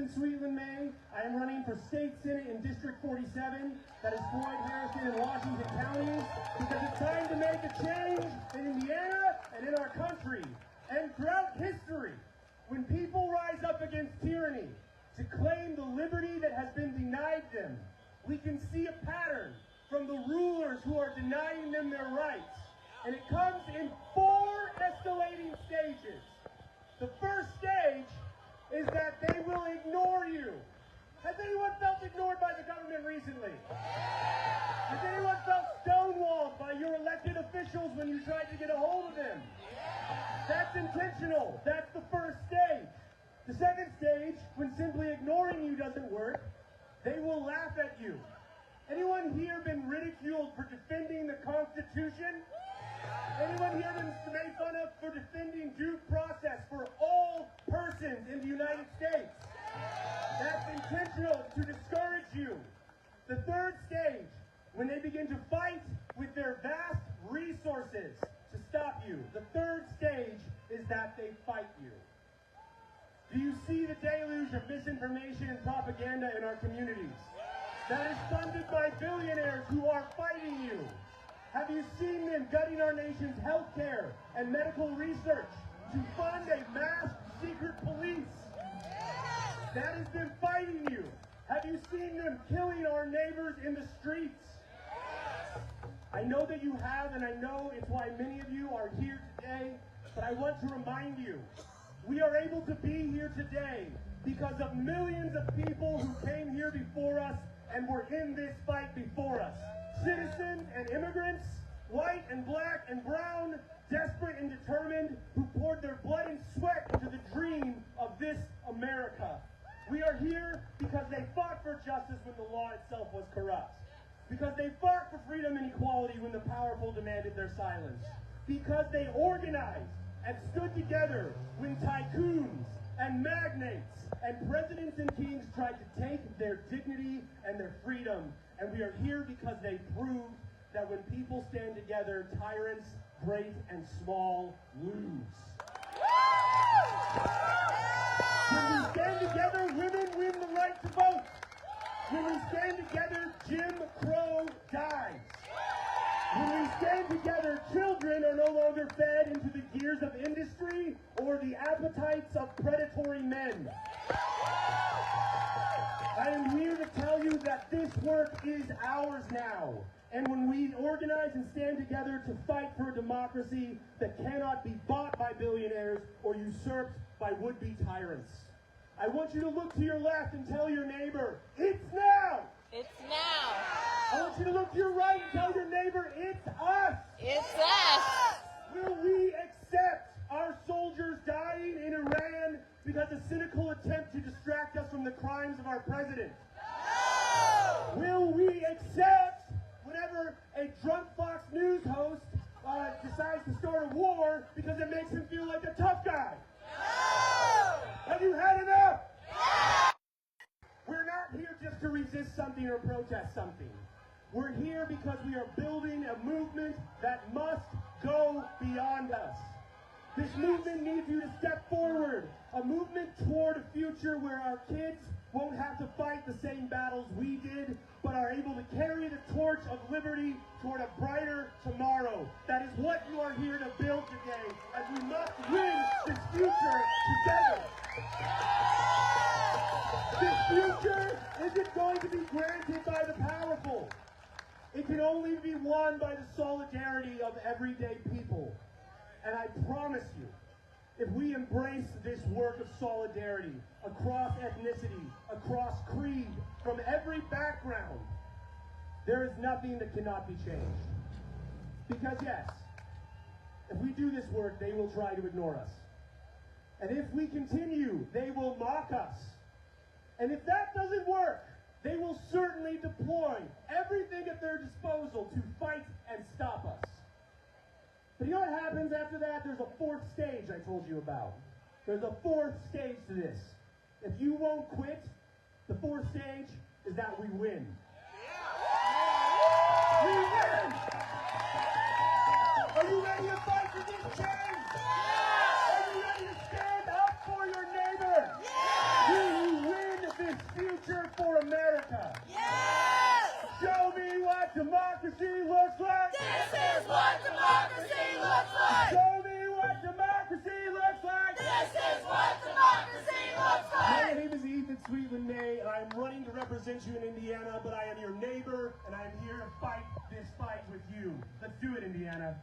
Jefferson, Sweetland-May. I am running for State Senate in District 47, that is Floyd, Harrison, and Washington counties, because it's time to make a change in Indiana and in our country. And throughout history, when people rise up against tyranny to claim the liberty that has been denied them, we can see a pattern from the rulers who are denying them their rights. And it comes in 4 escalating stages. The first stage is that they will ignore you. Has anyone felt ignored by the government recently? Has anyone felt stonewalled by your elected officials when you tried to get a hold of them? That's intentional. That's the first stage. The second stage, when simply ignoring you doesn't work, they will laugh at you. Anyone here been ridiculed for defending the Constitution? Anyone here been made fun of for defending due process for all persons in the United States? That's intentional to discourage you. The third stage, when they begin to fight with their vast resources to stop you. The third stage is that they fight you. Do you see the deluge of misinformation and propaganda in our communities? That is funded by billionaires who are fighting you. Have you seen them gutting our nation's health care and medical research to fund a masked secret police? That has been fighting you. Have you seen them killing our neighbors in the streets? I know that you have, and I know it's why many of you are here today, but I want to remind you, we are able to be here today because of millions of people who came here before us and were in this fight before us. Citizens and immigrants, white and black and brown, desperate and determined, who poured their blood and sweat into the dream of this America. We are here because they fought for justice when the law itself was corrupt. Because they fought for freedom and equality when the powerful demanded their silence. Because they organized and stood together when tycoons and magnates and presidents and kings tried to take their dignity and their freedom. And we are here because they proved that when people stand together, tyrants, great and small, lose. When we stand together, women win the right to vote. When we stand together, Jim Crow dies. When we stand together, children are no longer fed into the gears of industry or the appetites of predatory men. I am here to tell you that this work is ours now. And when we organize and stand together to fight for a democracy that cannot be bought by billionaires or usurped by would-be tyrants. I want you to look to your left and tell your neighbor, it's now! It's now! I want you to look to your right and tell your neighbor, it's us! It's us! Will we accept our soldiers dying in Iran because a cynical attempt to distract us from the crimes of our president? No! Will we accept whenever a drunk Fox News host decides to start a war because it makes him feel like a tough guy? No! Have you had enough? No! We're not here just to resist something or protest something. We're here because we are building a movement that must go beyond us. This movement needs you to step forward, a movement toward a future where our kids won't have to fight the same battles we did, but are able to carry the torch of liberty toward a brighter tomorrow. That is what you are here to build today, as we must win this future together. This future isn't going to be granted by the powerful. It can only be won by the solidarity of everyday people. And I promise you, if we embrace this work of solidarity across ethnicity, across creed, from every background, there is nothing that cannot be changed. Because yes, if we do this work, they will try to ignore us. And if we continue, they will mock us. And if that doesn't work, they will certainly deploy everything at their disposal to fight and stop us. But you know what happens after that? There's a fourth stage I told you about. There's a fourth stage to this. If you won't quit, the fourth stage is that we win. We win! Are you ready to fight for this change? Are you ready to stand up for your neighbor? Will you win looks like. This is what democracy looks like. Show me what democracy looks like. This is what democracy looks My like. name is Sweetland-May, and I'm running to represent you in Indiana, but I am your neighbor, and I'm here to fight this fight with you. Let's do it, Indiana.